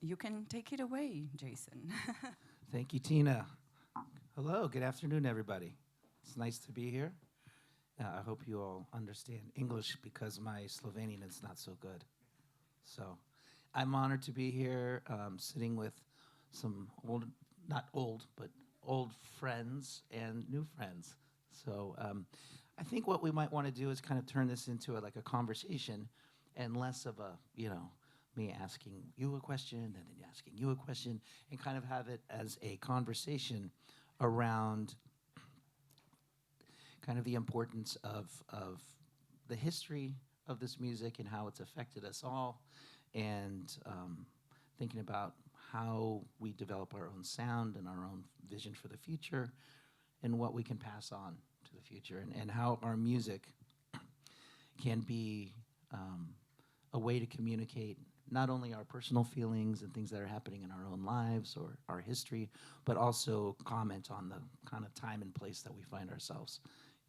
you can take it away, Jason. Thank you, Tina. Hello, good afternoon, everybody. It's nice to be here. I hope you all understand English because my Slovenian is not so good. So I'm honored to be here, sitting with some old friends and new friends. So I think what we might want to do is kind of turn this into like a conversation and less of a, me asking you a question and then asking you a question, and kind of have it as a conversation around kind of the importance of the history of this music and how it's affected us all, and thinking about how we develop our own sound and our own vision for the future and what we can pass on to the future, and how our music can be a way to communicate not only our personal feelings and things that are happening in our own lives or our history, but also comment on the kind of time and place that we find ourselves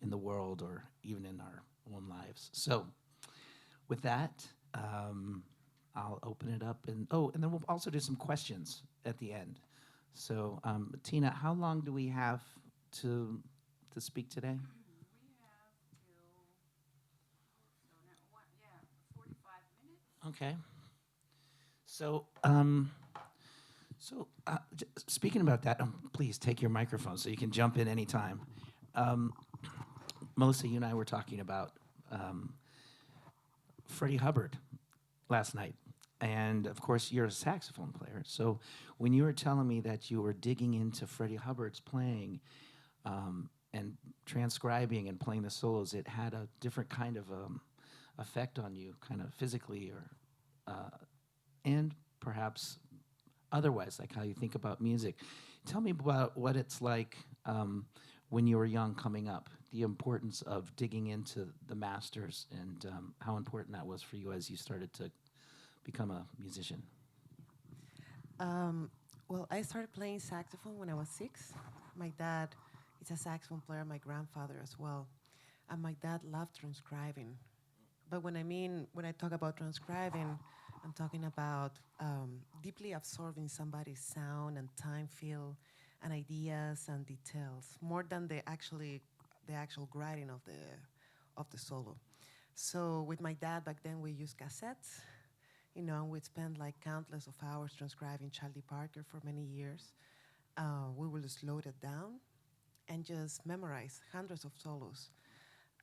in the world or even in our own lives. So with that, I'll open it up, and then we'll also do some questions at the end. So Tina, how long do we have to speak today? We have till 45 minutes. Okay. So, speaking about that, please take your microphone so you can jump in anytime. Melissa, you and I were talking about Freddie Hubbard last night. And, of course, you're a saxophone player. So when you were telling me that you were digging into Freddie Hubbard's playing and transcribing and playing the solos, it had a different kind of effect on you, kind of physically or and perhaps otherwise, like how you think about music. Tell me about what it's like when you were young coming up, the importance of digging into the masters, and how important that was for you as you started to become a musician. Well, I started playing saxophone when I was 6. My dad is a saxophone player, my grandfather as well. And my dad loved transcribing. But when I talk about transcribing, I'm talking about deeply absorbing somebody's sound and time feel and ideas and details, more than the actual writing of the solo. So with my dad back then, we used cassettes, and we'd spend like countless of hours transcribing Charlie Parker for many years. We would just load it down and just memorize hundreds of solos.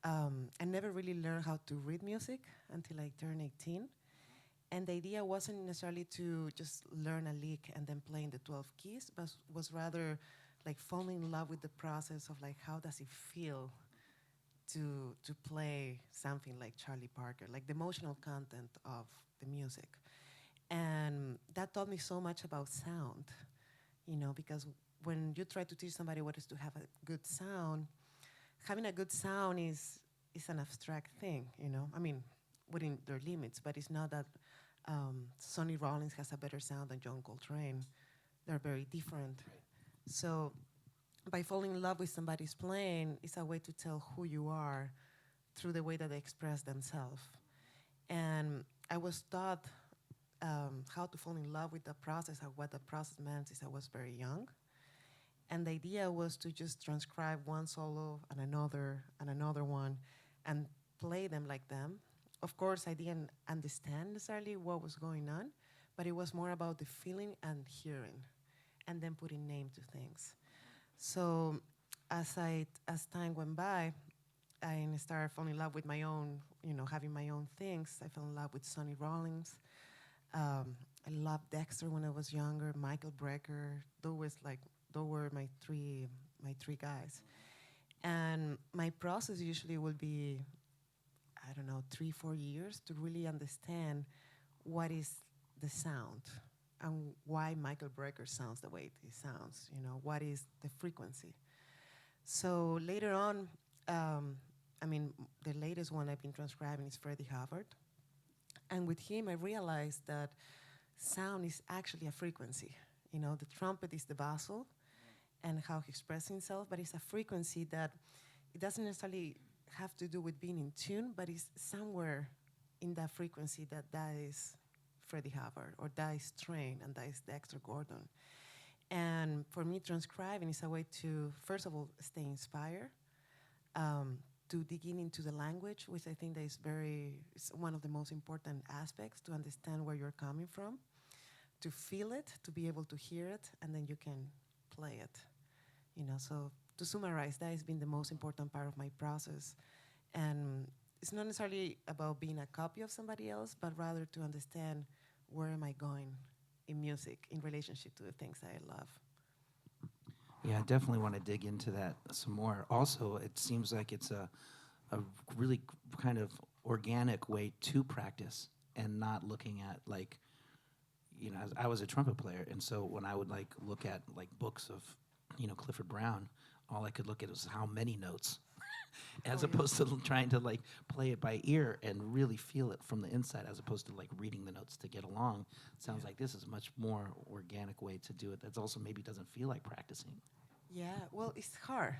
I never really learned how to read music until I turned 18. And the idea wasn't necessarily to just learn a lick and then play in the 12 keys, but was rather like falling in love with the process of like, how does it feel to play something like Charlie Parker, like the emotional content of the music. And that taught me so much about sound, because when you try to teach somebody what is to have a good sound, having a good sound is an abstract thing, I mean, within their limits, but it's not that Sonnyja Rollinsa has a better sound than John Coltrane. They're very different. Right. So by falling in love with somebody's playing, it's a way to tell who you are through the way that they express themselves. And I was taught how to fall in love with the process, and what the process meant since I was very young. And the idea was to just transcribe one solo and another one and play them like them. Of course, I didn't understand necessarily what was going on, but it was more about the feeling and hearing, and then putting name to things. So as time went by, I started falling in love with my own, having my own things. I fell in love with Sonnyja Rollinsa. I loved Dexter when I was younger, Michaela Breckerja. Those were my three guys. And my process usually would be, 3-4 years to really understand what is the sound and why Michaela Breckerja sounds the way it sounds. What is the frequency? So later on, the latest one I've been transcribing is Freddieja Hubbard. And with him, I realized that sound is actually a frequency. The trumpet is the basal and how he expresses himself, but it's a frequency that it doesn't necessarily have to do with being in tune, but it's somewhere in that frequency that is Freddie Hubbard, or that is Train, and that is Dexterja Gordon. And for me, transcribing is a way to, first of all, stay inspired, to dig into the language, which I think that is it's one of the most important aspects, to understand where you're coming from, to feel it, to be able to hear it, and then you can play it. So to summarize, that has been the most important part of my process. And it's not necessarily about being a copy of somebody else, but rather to understand where am I going in music in relationship to the things that I love. Yeah, I definitely want to dig into that some more. Also, it seems like it's a really kind of organic way to practice, and not looking at I was a trumpet player, and so when I would look at books of Clifford Brown, all I could look at was how many notes, as opposed to trying to play it by ear and really feel it from the inside, as opposed to reading the notes to get along. Sounds like this is a much more organic way to do it. That's also maybe doesn't feel like practicing. Yeah, well, it's hard,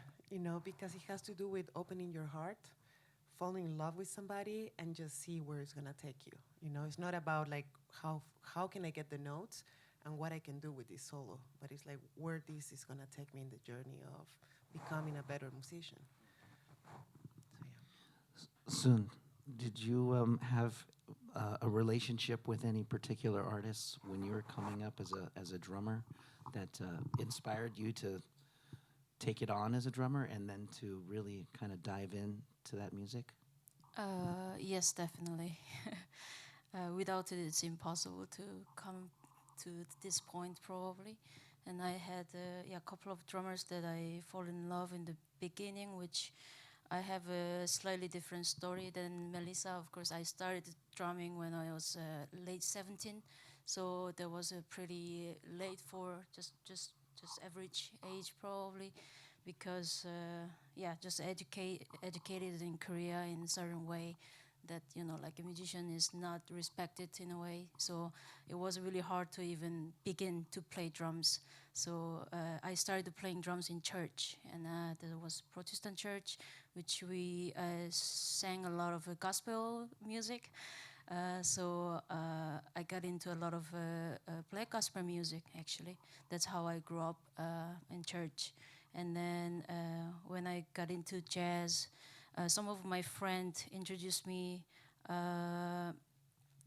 because it has to do with opening your heart, falling in love with somebody, and just see where it's gonna take you. It's not about how can I get the notes and what I can do with this solo, but it's where this is gonna take me in the journey of becoming a better musician. Soon, did you have a relationship with any particular artists when you were coming up as a drummer that inspired you to take it on as a drummer and then to really kind of dive into that music? Yes, definitely. Without it, it's impossible to come to this point, probably. And I had a couple of drummers that I fall in love in the beginning, which I have a slightly different story than Melissa. Of course, I started drumming when I was late 17, so that was a pretty late for just average age, probably, because just educated in Korea in a certain way that a musician is not respected in a way. So it was really hard to even begin to play drums. So I started playing drums in church, and there was Protestant church, which we sang a lot of gospel music. So I got into a lot of play gospel music, actually. That's how I grew up in church. And then when I got into jazz, some of my friends introduced me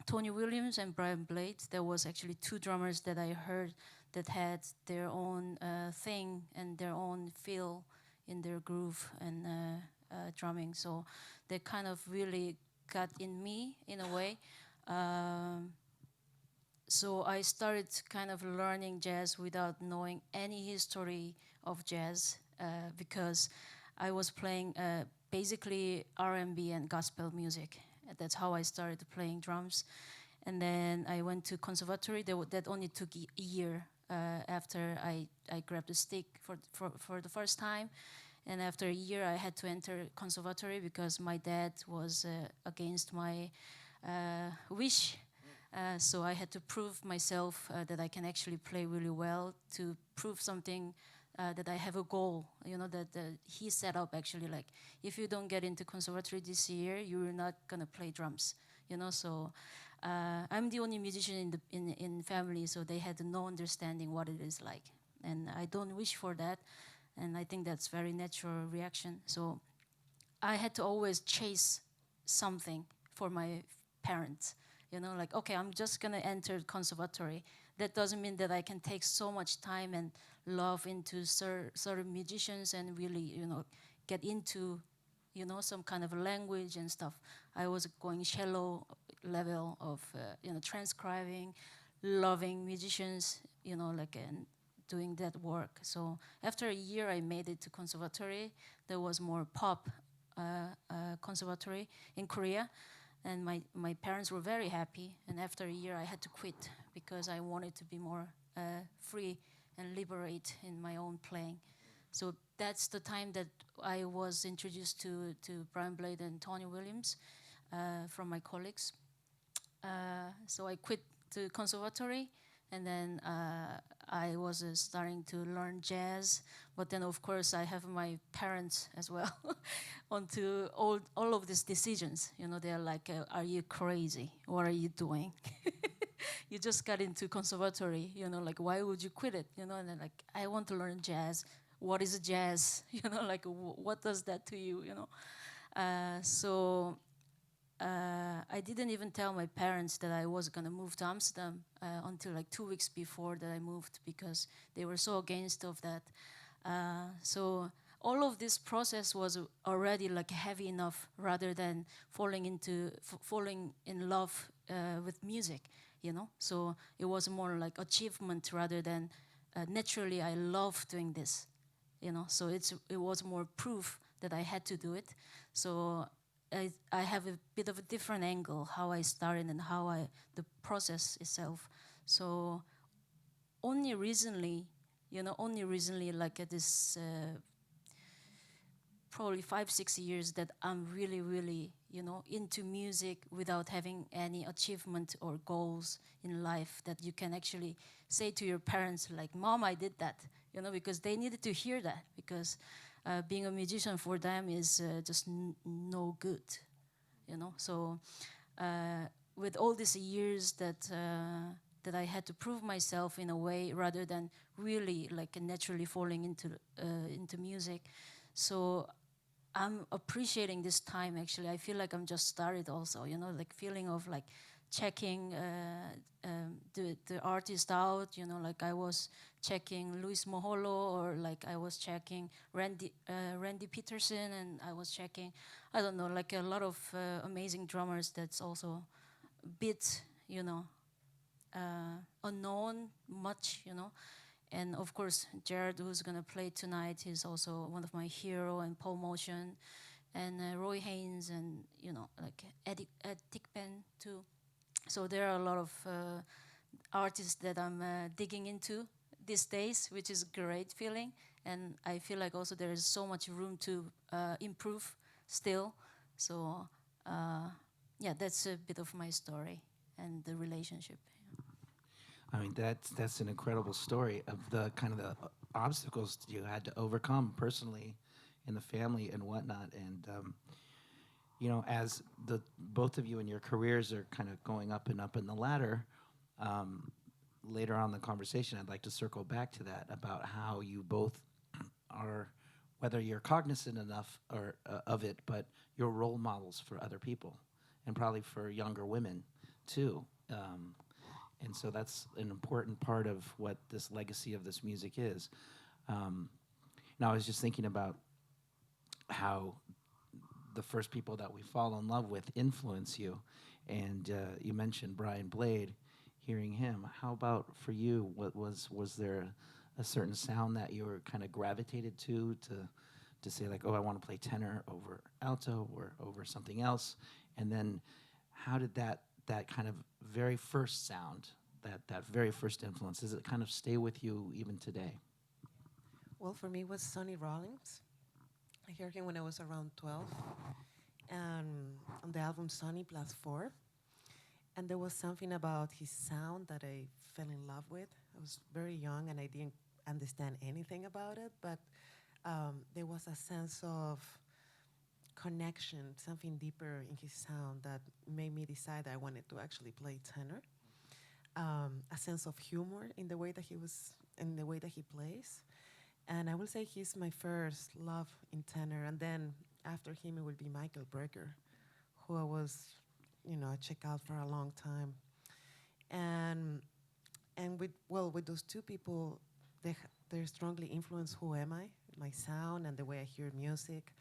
Tony Williams and Brian Blade. There was actually two drummers that I heard that had their own thing and their own feel in their groove and drumming. So they kind of really got in me in a way. So I started kind of learning jazz without knowing any history of jazz because I was playing basically R&B and gospel music. That's how I started playing drums. And then I went to conservatory. That only took a year after I grabbed the stick for the first time. And after a year, I had to enter conservatory because my dad was against my wish. So I had to prove myself that I can actually play really well, to prove something that I have a goal, that he set up actually, if you don't get into conservatory this year, you're not gonna play drums, so I'm the only musician in family, so they had no understanding what it is like, and I don't wish for that, and I think that's very natural reaction. So I had to always chase something for my parents, okay, I'm just gonna enter conservatory. That doesn't mean that I can take so much time and love into certain musicians and really, get into, some kind of language and stuff. I was going shallow level of, transcribing, loving musicians, and doing that work. So after a year, I made it to conservatory. There was more pop conservatory in Korea. And my parents were very happy. And after a year, I had to quit because I wanted to be more free and liberate in my own playing. So that's the time that I was introduced to Brian Blade and Tony Williams from my colleagues. So I quit the conservatory, and then I was starting to learn jazz. But then, of course, I have my parents as well onto all of these decisions. They're like, are you crazy? What are you doing? you just got into conservatory, you know, like, why would you quit it? You know, and then like, I want to learn jazz. What is jazz? You know, like, what does that to you, you know? So I didn't even tell my parents that I was gonna move to Amsterdam until like 2 weeks before that I moved, because they were so against of that. So all of this process was already like heavy enough, rather than falling in love with music, you know. So it was more like achievement rather than naturally I love doing this, you know. So it was more proof that I had to do it. So I have a bit of a different angle how I started and how the process itself. So only recently, you know, like at this probably 5-6 years that I'm really, you know, into music without having any achievement or goals in life that you can actually say to your parents like, Mom, I did that, you know, because they needed to hear that, because being a musician for them is just no good, you know. So with all these years that I had to prove myself in a way, rather than really like naturally falling into music. So I'm appreciating this time, actually. I feel like I'm just started also, you know, like feeling of like checking the artist out, you know, like I was checking Luis Moholo, or like I was checking Randy Peterson, and I was checking, I don't know, like a lot of amazing drummers that's also a bit, you know, unknown much, you know. And of course, Jared, who's gonna play tonight, is also one of my hero, and Paul Motion, and Roy Haynes, and you know, like Ed Tickpen too. So there are a lot of artists that I'm digging into these days, which is a great feeling. And I feel like also there is so much room to improve still. So yeah, that's a bit of my story and the relationship. I mean, that's an incredible story of the kind of the obstacles you had to overcome personally in the family and whatnot. And you know, as the both of you in your careers are kind of going up and up in the ladder, later on in the conversation, I'd like to circle back to that about how you both are, whether you're cognizant enough or of it, but you're role models for other people, and probably for younger women too. And so that's an important part of what this legacy of this music is. Now, I was just thinking about how the first people that we fall in love with influence you. And you mentioned Brian Blade, hearing him. How about for you? What was there a certain sound that you were kind of gravitated to say like, oh, I want to play tenor over alto or over something else? And then how did that kind of very first sound, that very first influence, does it kind of stay with you even today? Well, for me, it was Sonnyja Rollinsa. I heard him when I was around 12, on the album Sonny Plus 4. And there was something about his sound that I fell in love with. I was very young and I didn't understand anything about it, but there was a sense of connection, something deeper in his sound that made me decide I wanted to actually play tenor. A sense of humor in the way that he plays. And I will say he's my first love in tenor. And then after him, it would be Michaela Breckerja, who I was, you know, check out for a long time. And with those two people, they strongly influence who am I, my sound and the way I hear music.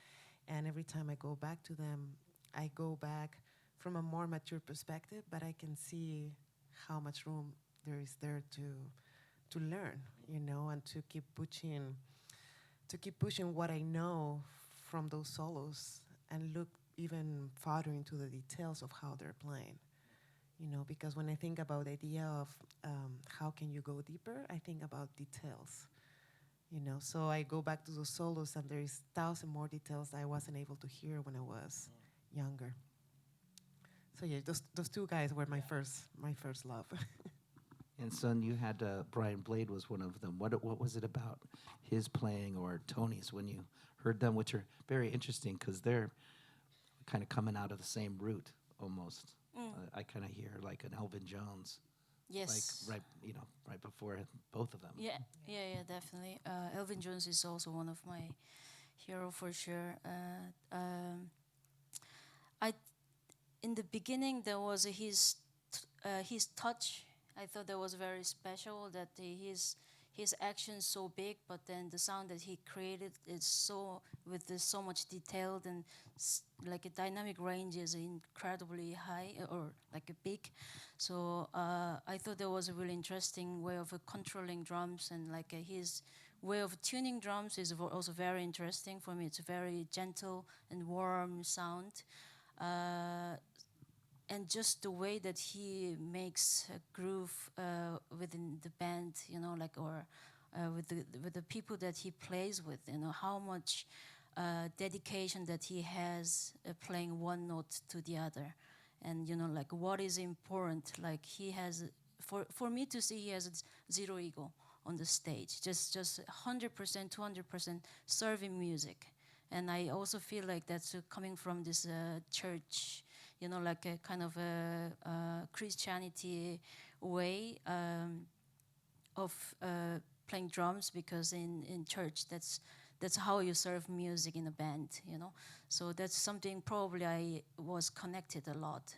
And every time I go back to them, I go back from a more mature perspective, but I can see how much room there is there to learn, you know, and to keep pushing what I know from those solos and look even farther into the details of how they're playing, you know, because when I think about the idea of how can you go deeper, I think about details, you know. So I go back to those solos and there is 1,000 more details I wasn't able to hear when I was younger. So yeah, those two guys were my first love. And son, you had Brian Blade was one of them. What was it about his playing or Tony's when you heard them, which are very interesting because they're kind of coming out of the same route almost. I kind of hear like an Elvin Jones Yes. Like right before both of them. Yeah, definitely. Elvin Jones is also one of my hero for sure. I, in the beginning, there was his touch. I thought that was very special. That his action so big, but then the sound that he created is so much detailed and like a dynamic range is incredibly high or like a big. So I thought that was a really interesting way of controlling drums, and like his way of tuning drums is also very interesting for me. It's a very gentle and warm sound. And just the way that he makes a groove within the band, or with the people that he plays with, how much dedication that he has playing one note to the other, and like what is important. Like he has, for me to see, he has zero ego on the stage, just 100%, 200% serving music, and I also feel like that's coming from this church. Like a kind of a Christianity way of playing drums, because in church that's how you serve music in a band, So that's something probably I was connected a lot,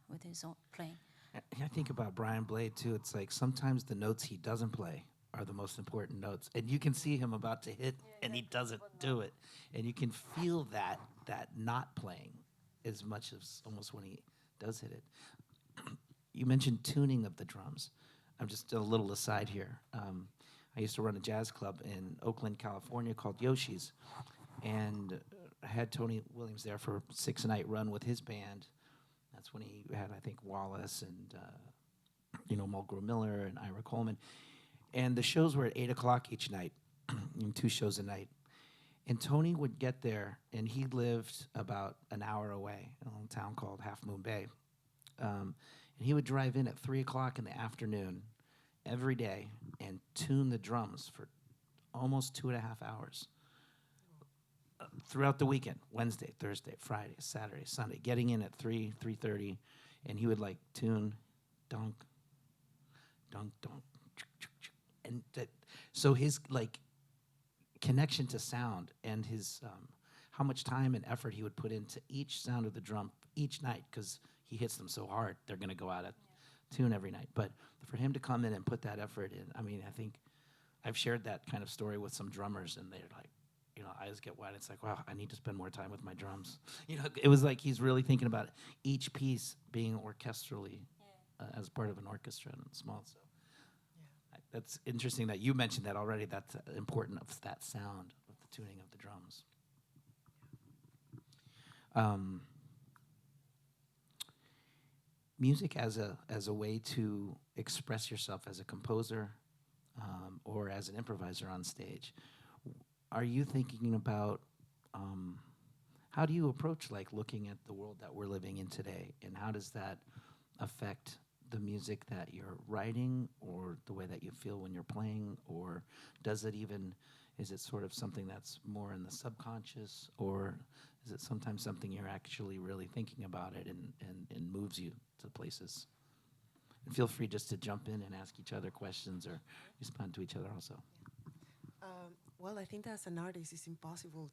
with his own playing. I think about Brian Blade too. It's like sometimes the notes he doesn't play are the most important notes, and you can see him about to hit, and he doesn't do it, and you can feel that not playing as much as almost when he does hit it. You mentioned tuning of the drums. I'm just a little aside here. I used to run a jazz club in Oakland, California called Yoshi's, and I had Tony Williams there for a 6-night run with his band. That's when he had, I think, Wallace and Mulgrew Miller and Ira Coleman. And the shows were at 8 o'clock each night, 2 shows a night. And Tony would get there, and he lived about an hour away in a little town called Half Moon Bay. And he would drive in at 3 o'clock in the afternoon every day and tune the drums for almost 2.5 hours throughout the weekend, Wednesday, Thursday, Friday, Saturday, Sunday, getting in at 3:30, and he would like tune, dunk, dunk, dunk, and so his like connection to sound and his how much time and effort he would put into each sound of the drum each night, because he hits them so hard they're going to go out of tune every night. But for him to come in and put that effort in, I mean, I think I've shared that kind of story with some drummers, and they're like, eyes get wide. It's like, wow, I need to spend more time with my drums. It was like he's really thinking about each piece being orchestrally as part of an orchestra and small. So that's interesting that you mentioned that already. That's important of that sound of the tuning of the drums. Music as a way to express yourself as a composer or as an improviser on stage. Are you thinking about how do you approach like looking at the world that we're living in today, and how does that affect the music that you're writing or the way that you feel when you're playing, or is it sort of something that's more in the subconscious, or is it sometimes something you're actually really thinking about it and moves you to places? And feel free just to jump in and ask each other questions or respond to each other also. Well, I think as an artist, it's impossible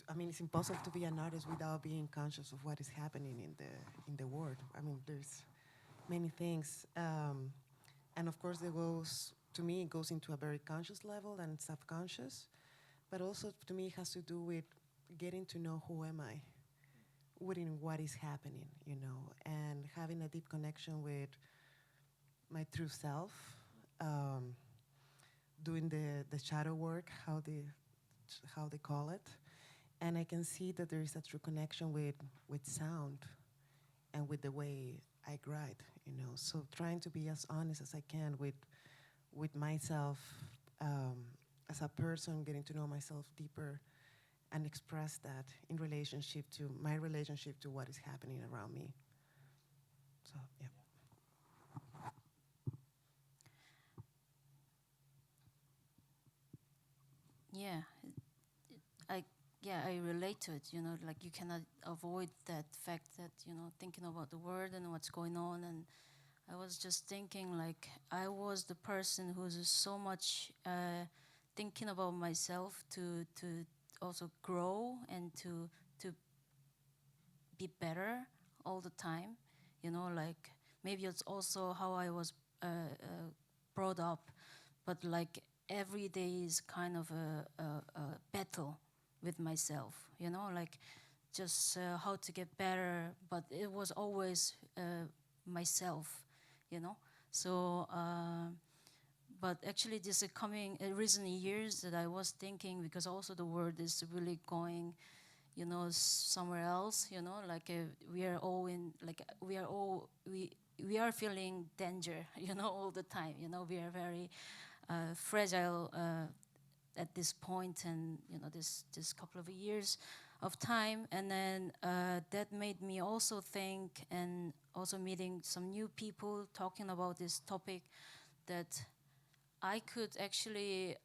it's impossible to be an artist without being conscious of what is happening in the world. I mean, there's many things, and of course, it goes into a very conscious level and subconscious, but also to me, it has to do with getting to know who am I, within what is happening, and having a deep connection with my true self. Doing the shadow work, how they call it, and I can see that there is a true connection with sound and with the way I write, So trying to be as honest as I can with myself as a person, getting to know myself deeper, and express that in relationship to my relationship to what is happening around me. So yeah. yeah, I relate to it, like you cannot avoid that fact that, thinking about the world and what's going on. And I was just thinking, like, I was the person who's so much thinking about myself to also grow and to be better all the time, like maybe it's also how I was brought up, but like every day is kind of a battle with myself, like just how to get better, but it was always myself, so but actually this coming recent years that I was thinking, because also the world is really going somewhere else, like we are all in, like we are feeling danger, all the time, we are very fragile at this point, and this couple of years of time. And then that made me also think, and also meeting some new people talking about this topic, that I could actually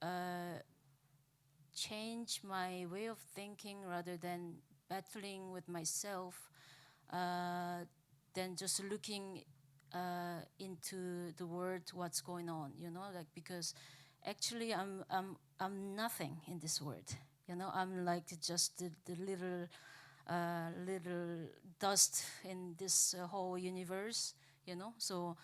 change my way of thinking rather than battling with myself, than just looking into the world, what's going on, like, because actually I'm nothing in this world, I'm like just the little dust in this whole universe, so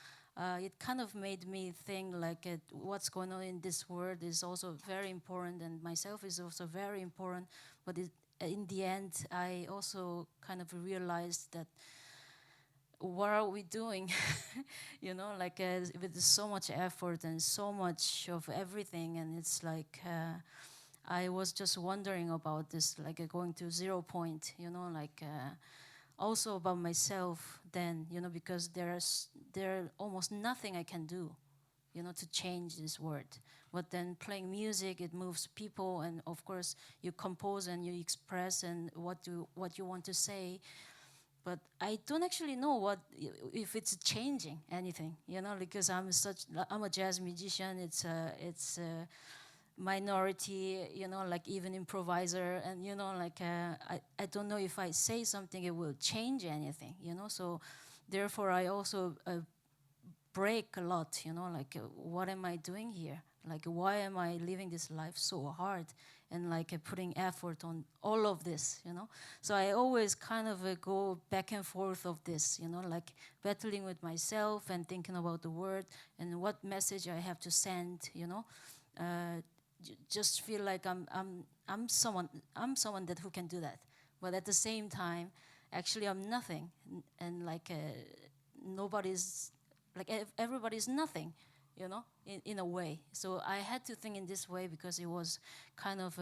it kind of made me think like what's going on in this world is also very important, and myself is also very important. But in the end, I also kind of realized that what are we doing, like with so much effort and so much of everything, and it's like I was just wondering about this, like going to 0 point, like also about myself then, because there's almost nothing I can do, to change this world. But then playing music, it moves people, and of course you compose and you express and what you want to say. But I don't actually know if it's changing anything, because I'm a jazz musician. It's a minority, like even improviser, and like I don't know if I say something it will change anything, so therefore I also break a lot, like what am I doing here, like why am I living this life so hard, and like putting effort on all of this, so I always kind of go back and forth of this, like battling with myself and thinking about the world and what message I have to send, just feel like I'm someone that who can do that, but at the same time, actually I'm nothing, and like nobody's, like everybody's nothing, in a way. So I had to think in this way because it was kind of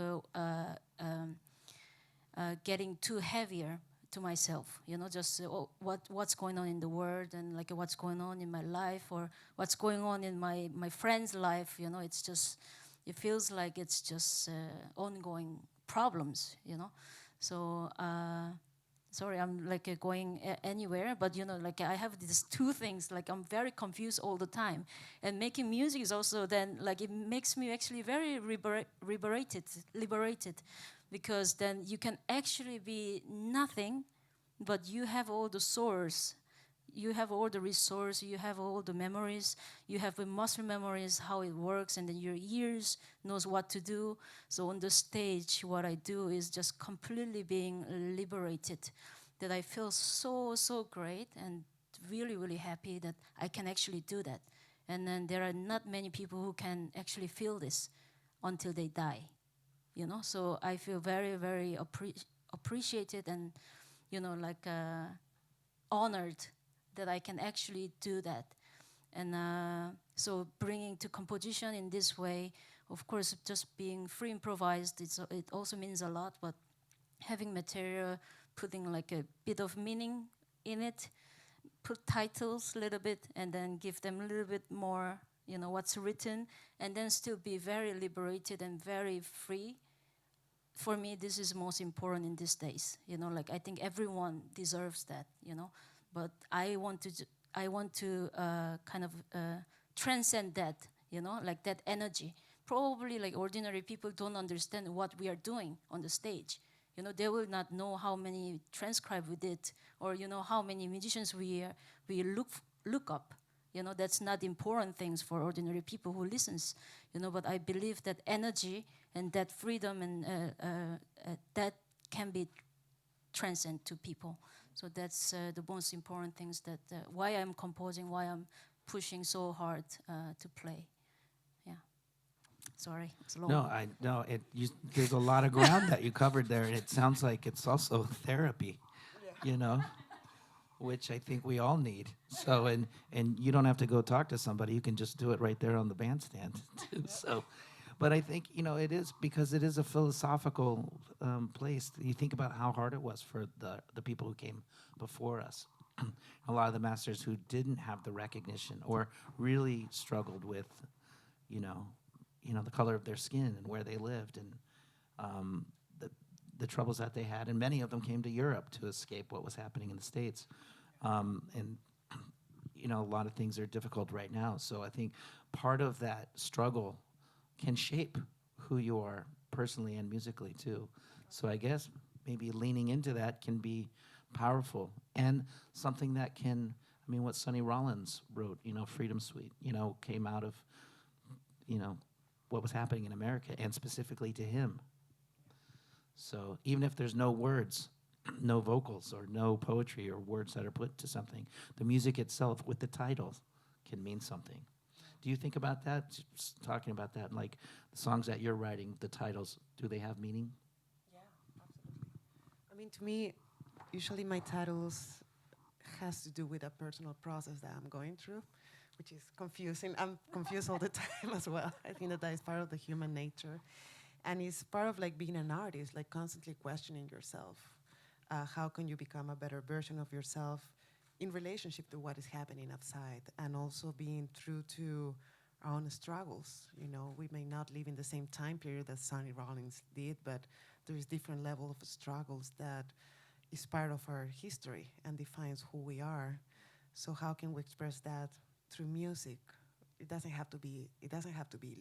getting too heavier to myself, just what's going on in the world, and like what's going on in my life, or what's going on in my friend's life, it's just. It feels like it's just ongoing problems, So, sorry, I'm like going anywhere, but like I have these two things, like I'm very confused all the time. And making music is also then, like it makes me actually very liberated, because then you can actually be nothing, but you have all the source. You have all the resource, you have all the memories, you have the muscle memories, how it works, and then your ears knows what to do. So on the stage, what I do is just completely being liberated, that I feel so great and really, really happy that I can actually do that. And then there are not many people who can actually feel this until they die, So I feel very, very appreciated and, like honored that I can actually do that. And so bringing to composition in this way, of course, just being free improvised, it also means a lot, but having material, putting like a bit of meaning in it, put titles a little bit, and then give them a little bit more, what's written, and then still be very liberated and very free. For me, this is most important in these days, like I think everyone deserves that, but I want to kind of transcend that, like that energy. Probably like ordinary people don't understand what we are doing on the stage, You know, they will not know how many transcribe we did, or you know how many musicians we look up. You know, that's not important things for ordinary people who listens. You know, but I believe that energy and that freedom and that can be transcend to people. So that's the most important things that why I'm composing, why I'm pushing so hard to play. Yeah. Sorry, it's long. No, there's a lot of ground that you covered there, and it sounds like it's also therapy, you know, which I think we all need. So, and you don't have to go talk to somebody; you can just do it right there on the bandstand, too. So, but I think, you know, it is because it is a philosophical place. You think about how hard it was for the people who came before us. A lot of the masters who didn't have the recognition or really struggled with, you know, the color of their skin and where they lived and the troubles that they had. And many of them came to Europe to escape what was happening in the States. And, you know, a lot of things are difficult right now. So I think part of that struggle can shape who you are personally and musically too. So I guess maybe leaning into that can be powerful and something that can, I mean, what Sonnyja Rollinsa wrote, you know, Freedom Suite, you know, came out of, you know, what was happening in America and specifically to him. So even if there's no words, no vocals or no poetry or words that are put to something, the music itself with the titles can mean something. Do you think about that? Just talking about that, like the songs that you're writing, the titles, do they have meaning? Yeah, absolutely. I mean, to me, usually my titles has to do with a personal process that I'm going through, which is confusing. I'm confused all the time as well. I think that is part of the human nature. And it's part of like being an artist, like constantly questioning yourself. How can you become a better version of yourself in relationship to what is happening outside, and also being true to our own struggles. You know, we may not live in the same time period that Sonnyja Rollinsa did, but there is different level of struggles that is part of our history and defines who we are. So how can we express that through music? It doesn't have to be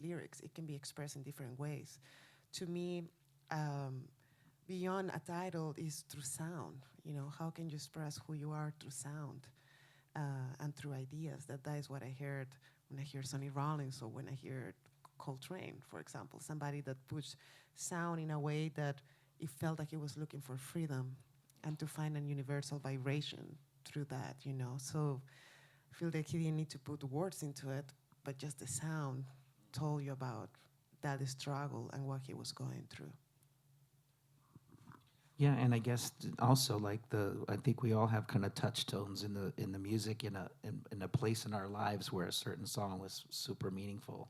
lyrics. It can be expressed in different ways. To me, beyond a title is through sound. You know, how can you express who you are through sound and through ideas? That is what I heard when I hear Sonnyja Rollinsa or when I hear Coltrane, for example. Somebody that puts sound in a way that it felt like it was looking for freedom and to find a universal vibration through that, you know. So I feel like he didn't need to put words into it, but just the sound told you about that struggle and what he was going through. Yeah, and I guess also like I think we all have kind of touchstones in the music in a place in our lives where a certain song was super meaningful,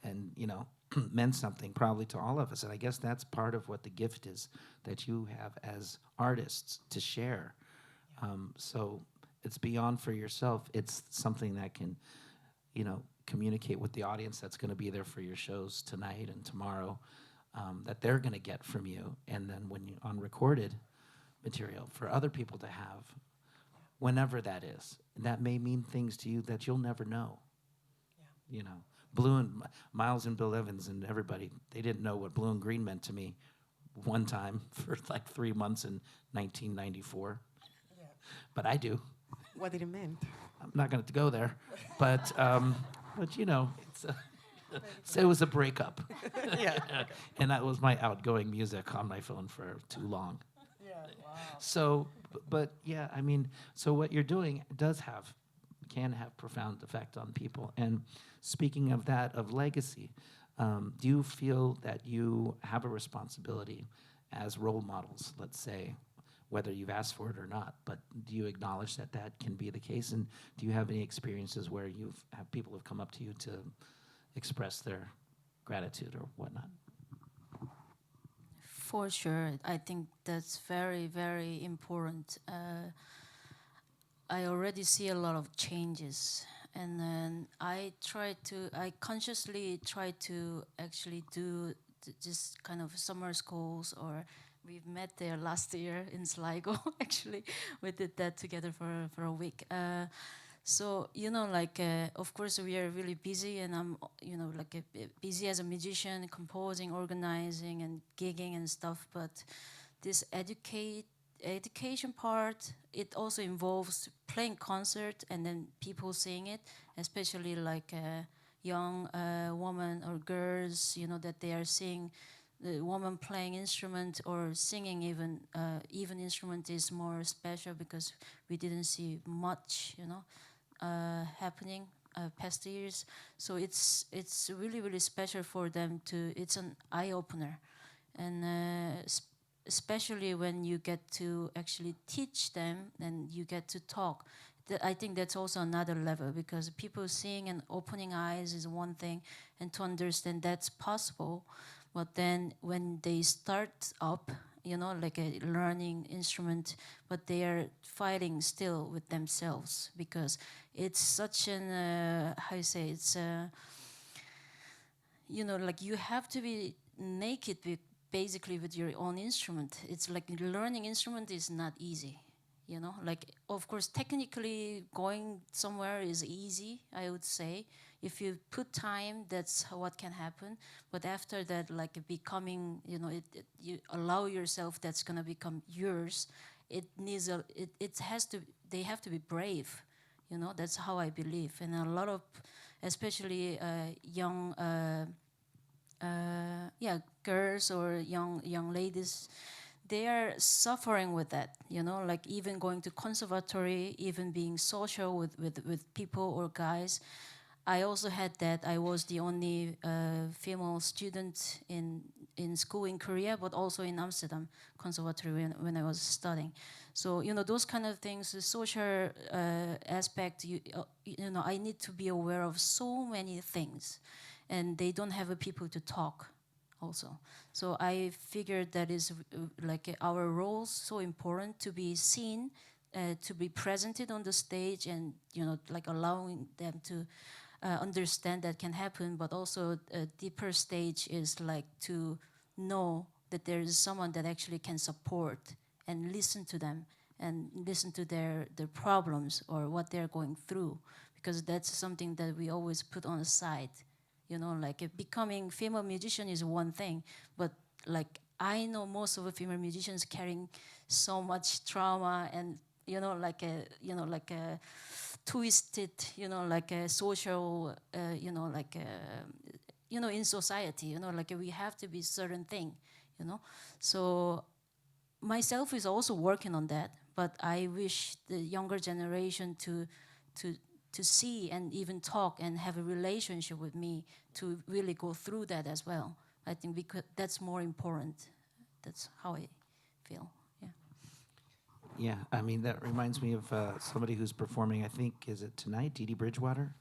and you know meant something probably to all of us. And I guess that's part of what the gift is that you have as artists to share. So it's beyond for yourself. It's something that can, you know, communicate with the audience that's going to be there for your shows tonight and tomorrow. That they're going to get from you, and then when you on recorded material for other people to have, whenever that is, that may mean things to you that you'll never know. Yeah. You know, Blue and Miles and Bill Evans and everybody, they didn't know what blue and green meant to me one time for like 3 months in 1994. Yeah. But I do. What did it mean? I'm not going to go there, but you know, it's. So it was a breakup. Yeah. And that was my outgoing music on my phone for too long. Yeah, wow. So, but yeah, I mean, so what you're doing can have profound effect on people. And speaking of that, of legacy, do you feel that you have a responsibility as role models, let's say, whether you've asked for it or not, but do you acknowledge that that can be the case? And do you have any experiences where people have come up to you to express their gratitude or whatnot? For sure, I think that's very, very important. I already see a lot of changes, and then I consciously try to actually do just kind of summer schools, or we've met there last year in Sligo. Actually, we did that together for a week. So, you know, like, of course, we are really busy, and I'm, you know, like busy as a musician, composing, organizing, and gigging and stuff. But this education part, it also involves playing concert and then people sing it, especially like young women or girls, you know, that they are seeing the woman playing instrument or singing even instrument is more special because we didn't see much, you know, happening past years. So it's really, really special for them to, it's an eye-opener. And especially when you get to actually teach them and you get to talk. I think that's also another level, because people seeing and opening eyes is one thing, and to understand that's possible. But then when they start up, you know, like a learning instrument, but they are fighting still with themselves, because it's such an, how you say, it's, you know, like you have to be naked basically with your own instrument. It's like learning instrument is not easy, you know, like of course technically going somewhere is easy, I would say. If you put time, that's what can happen. But after that, like becoming, you know, you allow yourself that's gonna become yours. It needs it has to, they have to be brave, you know. That's how I believe. And a lot of, especially young, girls or young ladies, they are suffering with that, you know, like even going to conservatory, even being social with people or guys. I also had that. I was the only female student in school in Korea, but also in Amsterdam Conservatory when I was studying. So, you know, those kind of things, the social aspect, you know, I need to be aware of so many things. And they don't have people to talk also. So I figured that is like our roles so important, to be seen, to be presented on the stage, and, you know, like allowing them to understand that can happen. But also a deeper stage is like to know that there is someone that actually can support and listen to them and listen to their problems or what they're going through, because that's something that we always put on the side. You know, like becoming female musician is one thing, but like I know most of the female musicians carrying so much trauma and, you know, like a twisted, you know, like a social, you know, like you know, in society, you know, like we have to be certain thing, you know. So myself is also working on that, but I wish the younger generation to see and even talk and have a relationship with me, to really go through that as well. I think because that's more important. That's how I feel. Yeah. Yeah, I mean, that reminds me of somebody who's performing, I think, is it tonight, Dee Dee Bridgewater?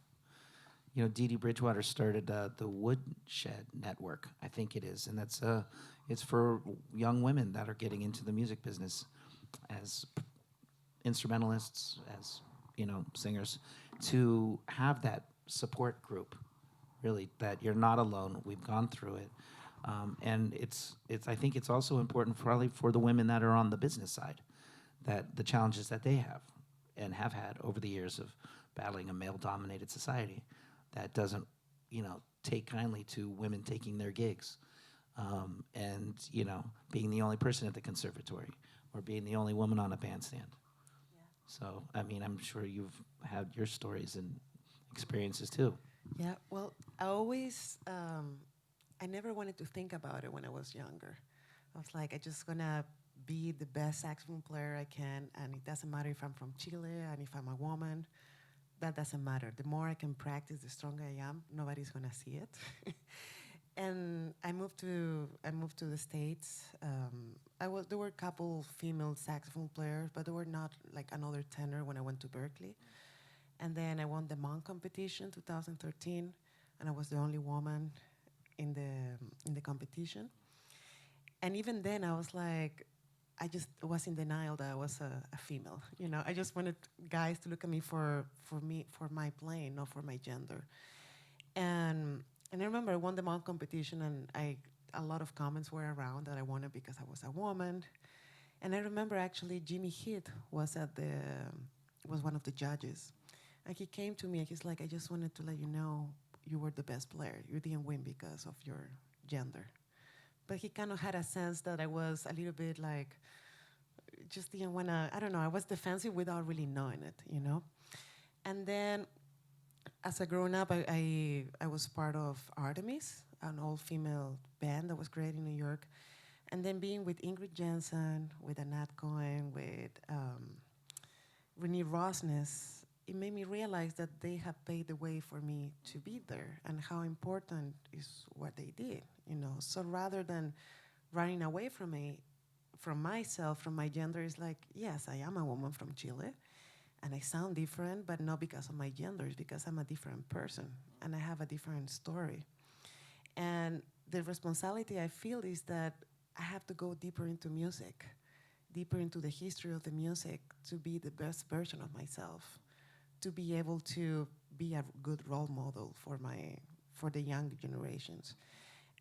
You know, Dee Dee Bridgewater started the Woodshed Network, I think it is, and that's it's for young women that are getting into the music business as instrumentalists, as, you know, singers, to have that support group, really, that you're not alone. We've gone through it, and it's. I think it's also important probably for the women that are on the business side, that the challenges that they have and have had over the years of battling a male-dominated society that doesn't, you know, take kindly to women taking their gigs, and, you know, being the only person at the conservatory or being the only woman on a bandstand. So, I mean, I'm sure you've had your stories and experiences too. Yeah, well, I always, I never wanted to think about it when I was younger. I was like, I just gonna be the best saxophone player I can, and it doesn't matter if I'm from Chile and if I'm a woman. That doesn't matter. The more I can practice, the stronger I am. Nobody's gonna see it. And I moved to the States. There were a couple female saxophone players, but there were not like another tenor when I went to Berkeley. And then I won the Monk competition 2013, and I was the only woman in the competition. And even then, I was like, I just was in denial that I was a female. You know, I just wanted guys to look at me for my playing, not for my gender. And I remember I won the Monk competition, and a lot of comments were around that I won it because I was a woman. And I remember actually Jimmy Heath was one of the judges. And he came to me and he's like, I just wanted to let you know you were the best player. You didn't win because of your gender. but he kind of had a sense that I was a little bit like, just didn't want to, I don't know, I was defensive without really knowing it, you know? And then as a grown up, I was part of Artemis, an all-female band that was great in New York. And then being with Ingrid Jensen, with Anat Cohen, with Renee Rosnes, it made me realize that they have paved the way for me to be there and how important is what they did, you know. So rather than running away from me, from myself, from my gender, is like, yes, I am a woman from Chile, and I sound different, but not because of my gender, it's because I'm a different person, and I have a different story. And the responsibility I feel is that I have to go deeper into music, deeper into the history of the music to be the best version of myself, to be able to be a good role model for the young generations.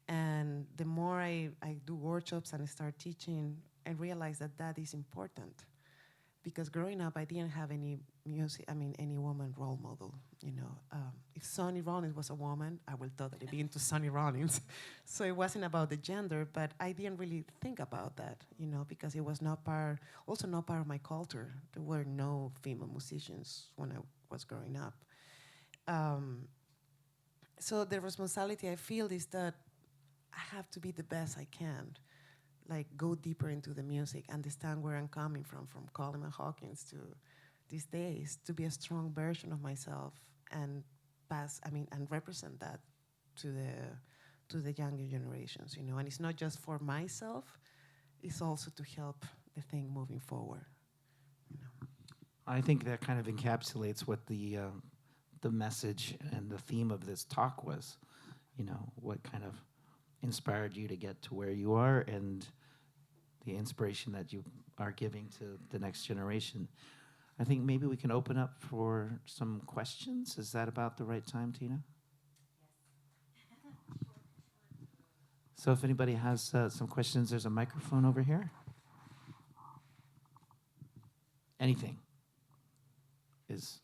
And the more I do workshops and I start teaching, I realize that that is important. Because growing up, I didn't have any any woman role model, you know. If Sonnyja Rollinsa was a woman, I would totally be into Sonnyja Rollinsa. So it wasn't about the gender, but I didn't really think about that, you know, because it was also not part of my culture. There were no female musicians when I was growing up. So the responsibility I feel is that I have to be the best I can, like go deeper into the music, understand where I'm coming from Coleman Hawkins to these days, to be a strong version of myself and and represent that to the younger generations, you know. And it's not just for myself, it's also to help the thing moving forward, you know. I think that kind of encapsulates what the message and the theme of this talk was. You know, what kind of inspired you to get to where you are and the inspiration that you are giving to the next generation. I think maybe we can open up for some questions. Is that about the right time, Tina? Yes. So if anybody has some questions, there's a microphone over here. Anything is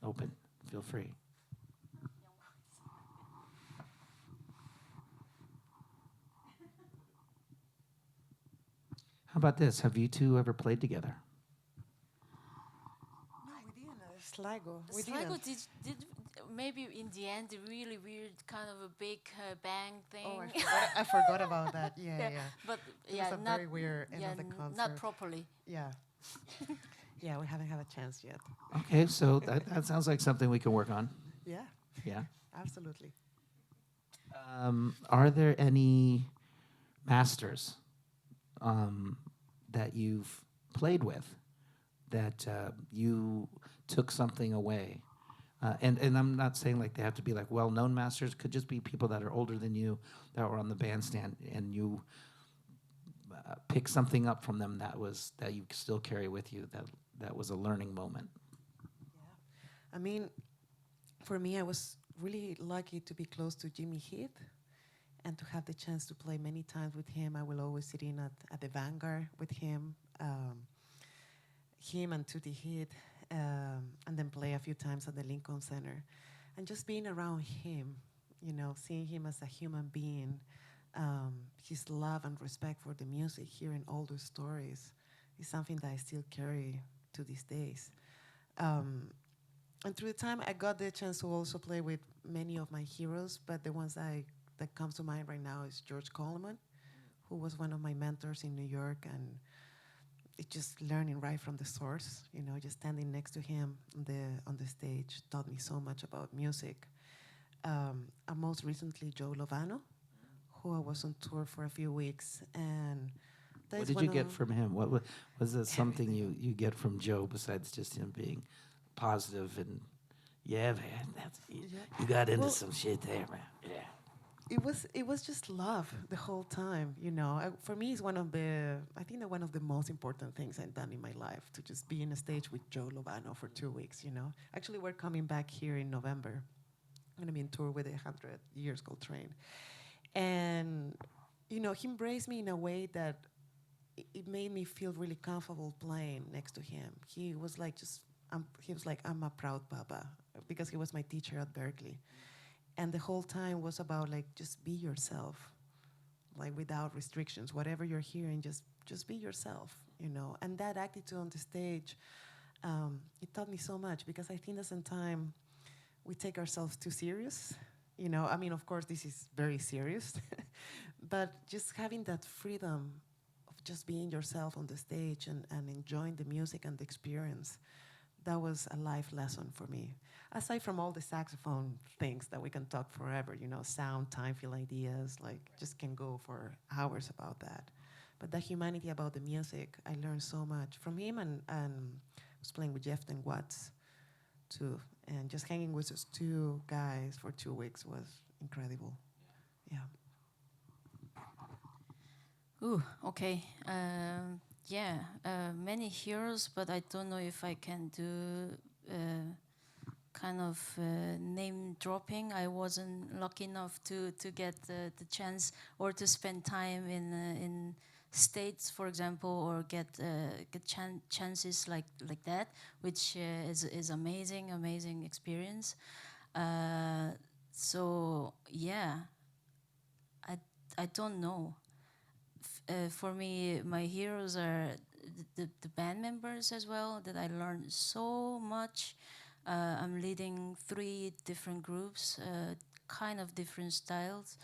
open. Feel free. How about this? Have you two ever played together? No, we didn't. Sligo. We Sligo didn't. did maybe in the end a really weird kind of a big bang thing. Oh, I forgot about that. Yeah. But It yeah, was a not very weird end of the concert. not properly. Yeah. Yeah, we haven't had a chance yet. Okay, so that sounds like something we can work on. Yeah, Yeah. absolutely. Are there any masters that you've played with that you took something away? And I'm not saying like they have to be like well-known masters. Could just be people that are older than you that were on the bandstand, and you pick something up from them that you still carry with you. That was a learning moment. Yeah. I mean, for me, I was really lucky to be close to Jimmy Heath and to have the chance to play many times with him. I will always sit in at the Vanguard with him and Tutti Heath, and then play a few times at the Lincoln Center. And just being around him, you know, seeing him as a human being, his love and respect for the music, hearing all those stories, is something that I still carry to these days. And through the time, I got the chance to also play with many of my heroes, but the ones that comes to mind right now is George Coleman, who was one of my mentors in New York, and it's just learning right from the source, you know, just standing next to him on the stage taught me so much about music. And most recently, Joe Lovano, who I was on tour for a few weeks, and what did you get from him? What was there something you get from Joe besides just him being positive and man, you got into some shit there, man. Yeah. It was just love the whole time, you know. For me, it's one of the most important things I've done in my life, to just be on a stage with Joe Lovano for 2 weeks, you know. Actually, we're coming back here in November. I'm going to be on tour with 100 Years Gold Train. And, you know, he embraced me in a way that it made me feel really comfortable playing next to him. He was like, I'm a proud papa, because he was my teacher at Berkeley. And the whole time was about, like, just be yourself. like without restrictions. Whatever you're hearing, just be yourself, you know. And that attitude on the stage, it taught me so much, because I think that sometimes we take ourselves too serious. You know, I mean, of course, this is very serious, but just having that freedom of just being yourself on the stage and enjoying the music and the experience, that was a life lesson for me. Aside from all the saxophone things that we can talk forever, you know, sound, time, feel ideas, like just can go for hours about that. But the humanity about the music, I learned so much from him, and I was playing with Jeff and Watts too. And just hanging with those two guys for 2 weeks was incredible. Yeah. Ooh, okay. Yeah, many heroes, but I don't know if I can do kind of name dropping. I wasn't lucky enough to get the chance or to spend time in States, for example, or get chances like that, which is amazing experience. So yeah, I don't know. For me, my heroes are the band members as well, that I learned so much. I'm leading 3 different groups, kind of different styles,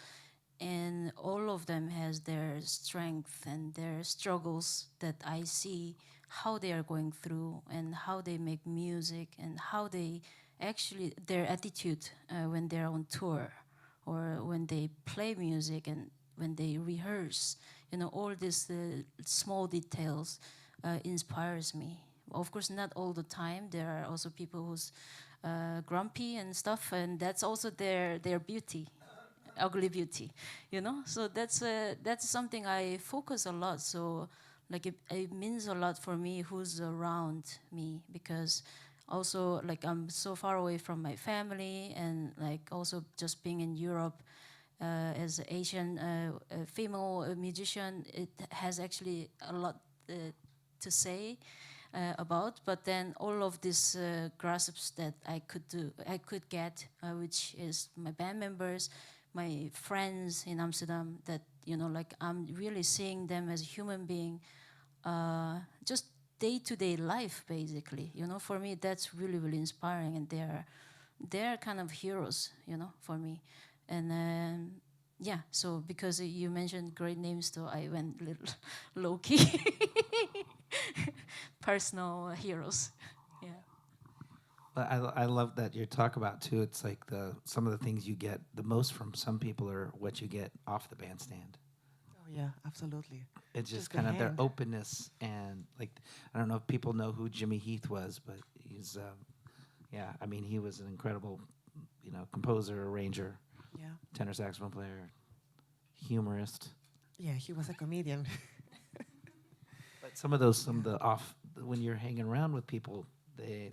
and all of them has their strength and their struggles that I see how they are going through and how they make music and how they actually, their attitude when they're on tour or when they play music and when they rehearse. You know, all these small details inspires me. Of course, not all the time. There are also people who's grumpy and stuff, and that's also their beauty, ugly beauty, you know. So that's something I focus a lot. So like it means a lot for me who's around me, because also like I'm so far away from my family, and like also just being in Europe. As an Asian female musician, it has actually a lot to say about. But then all of these grasps that I could get, which is my band members, my friends in Amsterdam, that, you know, like I'm really seeing them as a human being, just day-to-day life, basically. You know, for me, that's really inspiring, and they're kind of heroes, you know, for me. And yeah, so because you mentioned great names, so I went a little low-key. Personal heroes, yeah. But I love that you talk about too. It's like some of the things you get the most from some people are what you get off the bandstand. Oh yeah, absolutely. It's just the kind of their hand. openness, and like, I don't know if people know who Jimmy Heath was, but he's yeah, I mean, he was an incredible, you know, composer, arranger, Yeah. tenor saxophone player, humorist. Yeah, he was a comedian. But some of the when you're hanging around with people,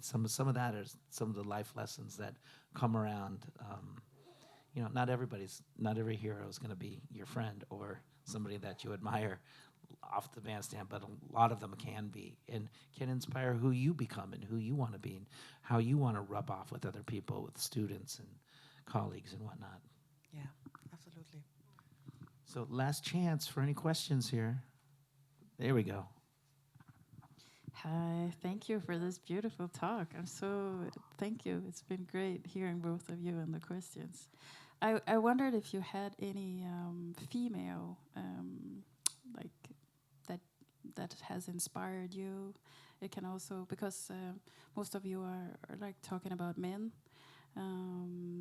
some of that is some of the life lessons that come around. You know, not every hero is going to be your friend or somebody that you admire off the bandstand, but a lot of them can be, and can inspire who you become and who you want to be and how you want to rub off with other people, with students and colleagues and whatnot. Yeah, absolutely. So last chance for any questions here. There we go. Hi, thank you for this beautiful talk. Thank you. It's been great hearing both of you and the questions. I wondered if you had any female, like, that has inspired you. It can also, because most of you are like talking about men.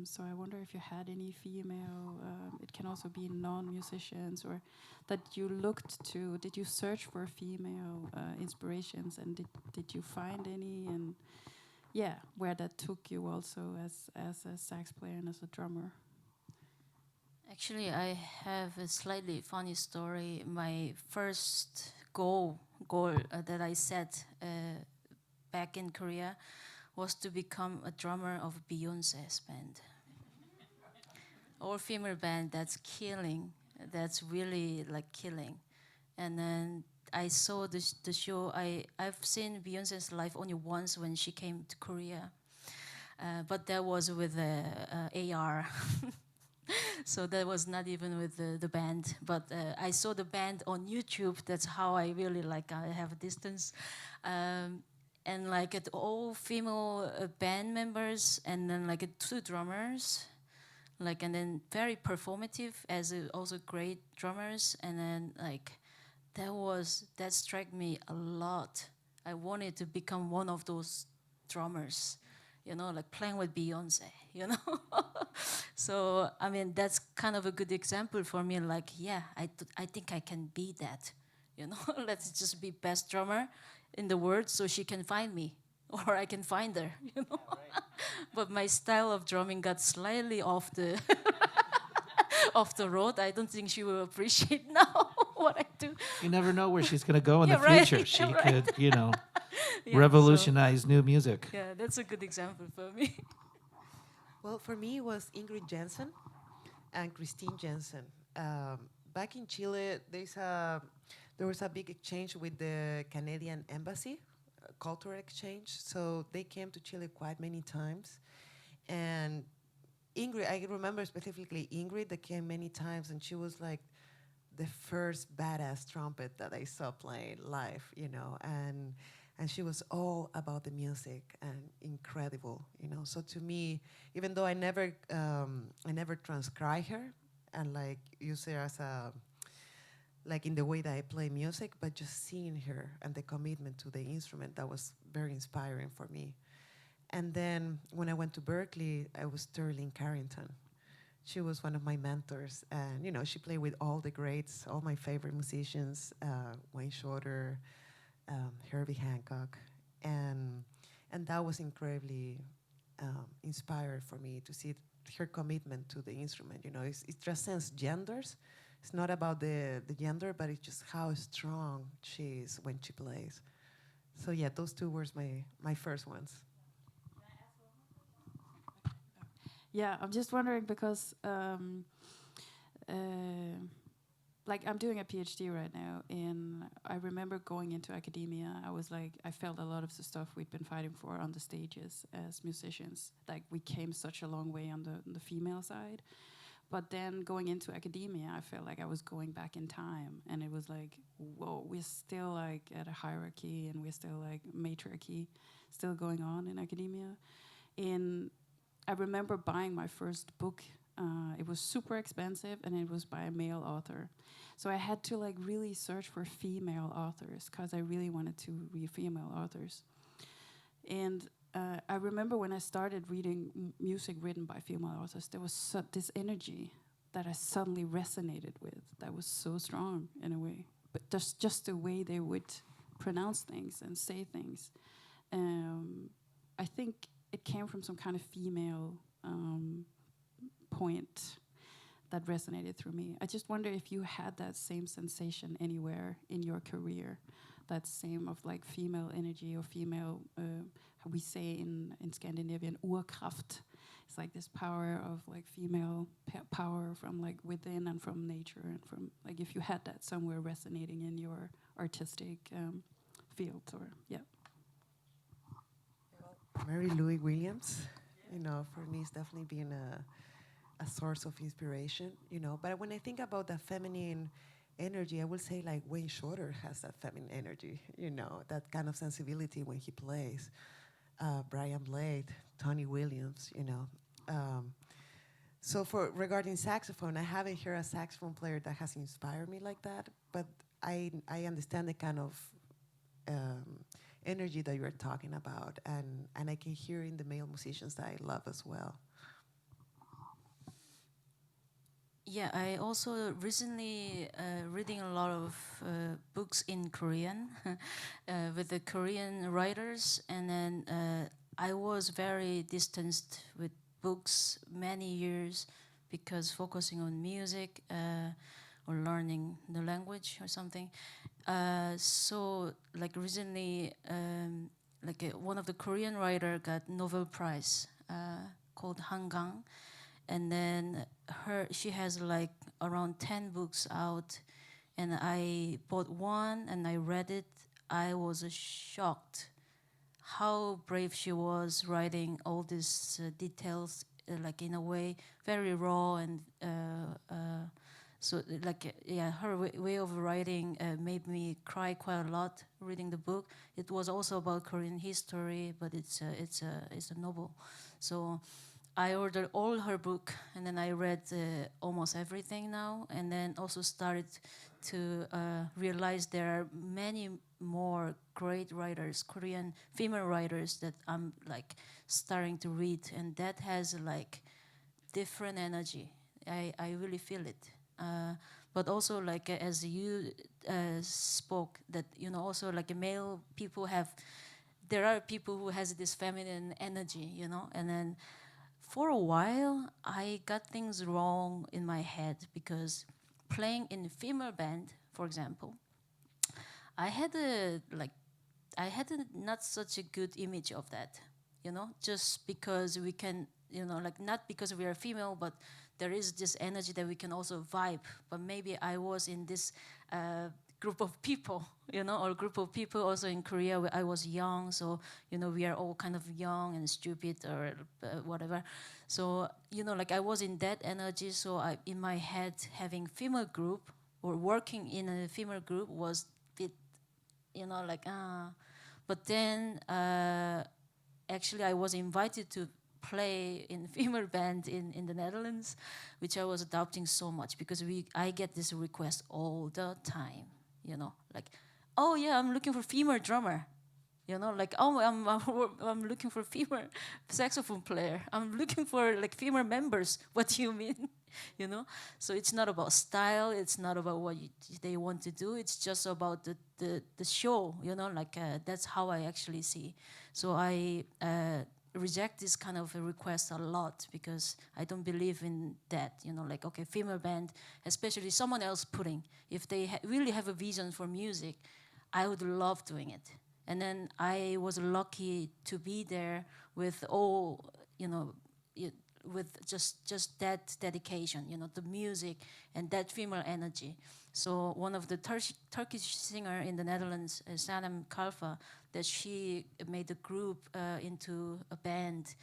So I wonder if you had any female, it can also be non-musicians, or that you looked to. Did you search for female inspirations, and did you find any? And yeah, where that took you also as a sax player and as a drummer. Actually, I have a slightly funny story. My first goal that I set back in Korea was to become a drummer of Beyonce's band. All-female band that's killing, that's really like killing. And then I saw the show. I've seen Beyonce's live only once when she came to Korea. But that was with AR. So that was not even with the band, but I saw the band on YouTube. That's how I really like I have a distance, and like at all female band members, and then like two drummers, like, and then very performative as also great drummers, and then like that struck me a lot. I wanted to become one of those drummers, you know, like playing with Beyonce, you know. So I mean, that's kind of a good example for me. Like, yeah, I think I can be that, you know. Let's just be best drummer in the world, so she can find me, or I can find her, you know. But my style of drumming got slightly off the off the road. I don't think she will appreciate now what I do. You never know where she's going to go in Yeah, the right. future. She Yeah, right. could, you know, Yeah, so- revolutionize new music. yeah, that's a good example for me. Well, for me, it was Ingrid Jensen and Christine Jensen. Back in Chile, there was a big exchange with the Canadian embassy, cultural exchange. So they came to Chile quite many times. And Ingrid, I remember specifically Ingrid that came many times, and she was like the first badass trumpet that I saw playing live, you know, and she was all about the music and incredible, you know. So to me, even though I never transcribe her and like use her as a, like in the way that I play music, but just seeing her and the commitment to the instrument, that was very inspiring for me. And then when I went to Berkeley, I was Sterling Carrington. She was one of my mentors, and you know, she played with all the greats, all my favorite musicians, Wayne Shorter, Herbie Hancock, and that was incredibly inspired for me to see her commitment to the instrument. You know, it transcends genders. It's not about the gender, but it's just how strong she is when she plays. So yeah, those two were my first ones. Yeah, I'm just wondering because, like, I'm doing a PhD right now, and I remember going into academia. I felt a lot of the stuff we'd been fighting for on the stages as musicians. Like, we came such a long way on the female side. But then going into academia, I felt like I was going back in time, and it was like, whoa, we're still like at a hierarchy, and we're still like matriarchy still going on in academia. And I remember buying my first book. It was super expensive, and it was by a male author. So I had to like really search for female authors because I really wanted to read female authors. And I remember when I started reading music written by female authors, there was this energy that I suddenly resonated with that was so strong in a way. But just the way they would pronounce things and say things. I think it came from some kind of female point that resonated through me. I just wonder if you had that same sensation anywhere in your career, that same of like female energy or female, how we say in Scandinavian, urkraft. It's like this power of like female power from like within and from nature, and from like if you had that somewhere resonating in your artistic field, or yeah. Mary Louise Williams, you know, for me, it's definitely been a source of inspiration, you know. But when I think about the feminine energy, I would say like Wayne Shorter has that feminine energy, you know, that kind of sensibility when he plays. Brian Blade, Tony Williams, you know. So regarding saxophone, I haven't heard a saxophone player that has inspired me like that, but I understand the kind of energy that you're talking about, and I can hear in the male musicians that I love as well. Yeah, I also recently reading a lot of books in Korean with the Korean writers, and then I was very distanced with books many years because focusing on music or learning the language or something. So like recently, one of the Korean writer got Nobel Prize called Hangang. And then she has like around 10 books out, and I bought one and I read it. I was shocked how brave she was writing all these details like in a way very raw and so her way of writing made me cry quite a lot reading the book. It was also about Korean history, but it's a novel. So I ordered all her book, and then I read almost everything now, and then also started to realize there are many more great writers, Korean female writers, that I'm like starting to read, and that has like different energy. I really feel it. But also like as you spoke, that also like male people have, there are people who has this feminine energy, and then for a while I got things wrong in my head, because playing in a female band, for example, I had not such a good image of that, just because we can, like not because we are female, but there is this energy that we can also vibe. But maybe I was in this group of people, or group of people also in Korea where I was young. So, we are all kind of young and stupid or whatever. So, like I was in that energy. So in my head, having female group or working in a female group was bit, But then actually I was invited to play in female band in the Netherlands, which I was adopting so much, because I get this request all the time, like, oh yeah, I'm looking for female drummer, like, oh, I'm looking for female saxophone player, I'm looking for like female members. What do you mean? So it's not about style, it's not about what they want to do, it's just about the show, like that's how I actually see. So I reject this kind of a request a lot, because I don't believe in that, like, okay, female band, especially someone else putting, if they really have a vision for music, I would love doing it. And then I was lucky to be there with all, with just that dedication, the music and that female energy. So one of the Turkish singer in the Netherlands, Sanem Kalfa, that she made a group into a band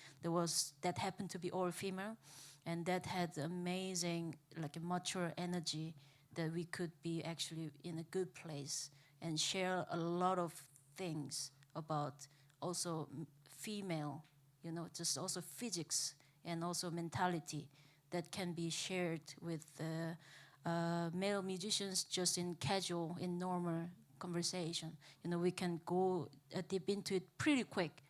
that happened to be all female, and that had amazing, like a mature energy, that we could be actually in a good place and share a lot of things about also female, just also physics and also mentality that can be shared with male musicians just in casual, in normal conversation. We can go deep into it pretty quick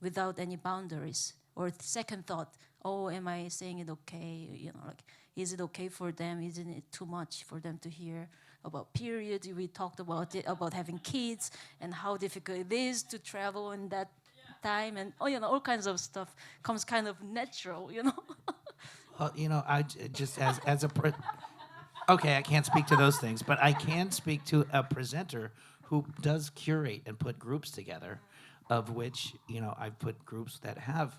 without any boundaries or second thought. Oh, am I saying it okay? Like, is it okay for them? Isn't it too much for them to hear about periods? We talked about it, about having kids and how difficult it is to travel in that time, and all kinds of stuff comes kind of natural. Well, just as a okay, I can't speak to those things, but I can speak to a presenter who does curate and put groups together, of which I've put groups that have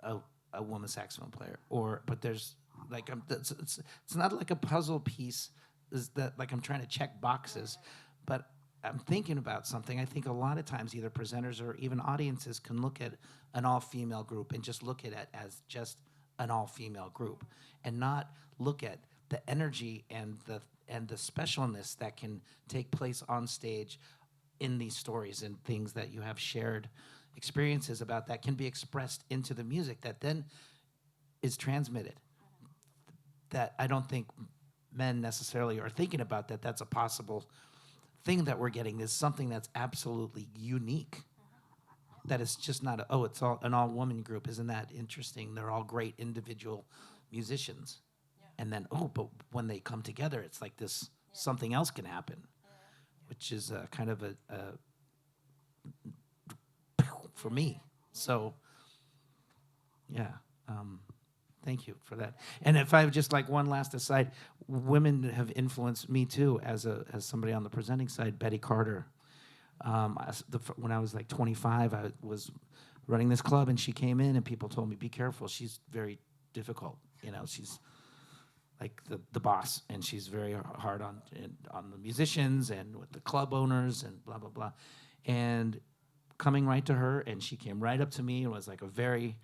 a woman saxophone player, but there's like it's not like a puzzle piece. Is that like I'm trying to check boxes, but I'm thinking about something. I think a lot of times either presenters or even audiences can look at an all-female group and just look at it as just an all-female group, and not look at the energy and the specialness that can take place on stage in these stories and things that you have shared experiences about that can be expressed into the music that then is transmitted. That I don't think men necessarily are thinking about, that's a possible thing that we're getting, is something that's absolutely unique. That is just not it's all an all-woman group. Isn't that interesting? They're all great individual musicians. Yeah. And then, but when they come together, it's like this, something else can happen, which is kind of a for me. So, thank you for that. And if I have just like one last aside, women have influenced me too as somebody on the presenting side. Betty Carter. When I was like 25, I was running this club, and she came in, and people told me, "Be careful. She's very difficult. She's like the boss, and she's very hard on the musicians and with the club owners and blah blah blah." And coming right to her, and she came right up to me and was like a very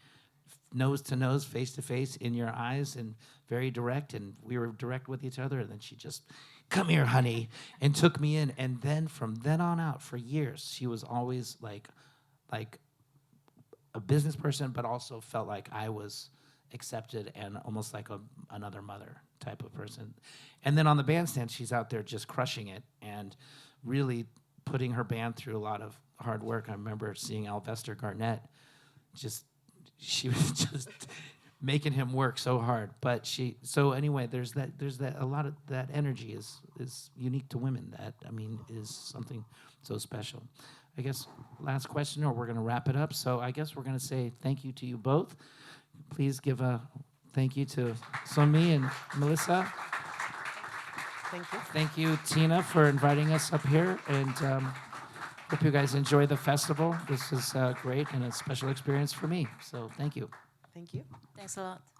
nose to nose, face to face, in your eyes, and very direct. And we were direct with each other. And then she just, come here, honey, and took me in. And then from then on out, for years, she was always like a business person, but also felt like I was accepted and almost like another mother type of person. And then on the bandstand, she's out there just crushing it and really putting her band through a lot of hard work. I remember seeing Alvester Garnett, she was just making him work so hard. But so anyway, there's that a lot of that energy is unique to women. That, I mean, is something so special. I guess last question, or we're going to wrap it up. So I guess we're going to say thank you to you both. Please give a thank you to Sonnyja and Melissa. Thank you. Thank you, Tina, for inviting us up here. And hope you guys enjoy the festival. This is great and a special experience for me. So thank you. Thank you. Thanks a lot.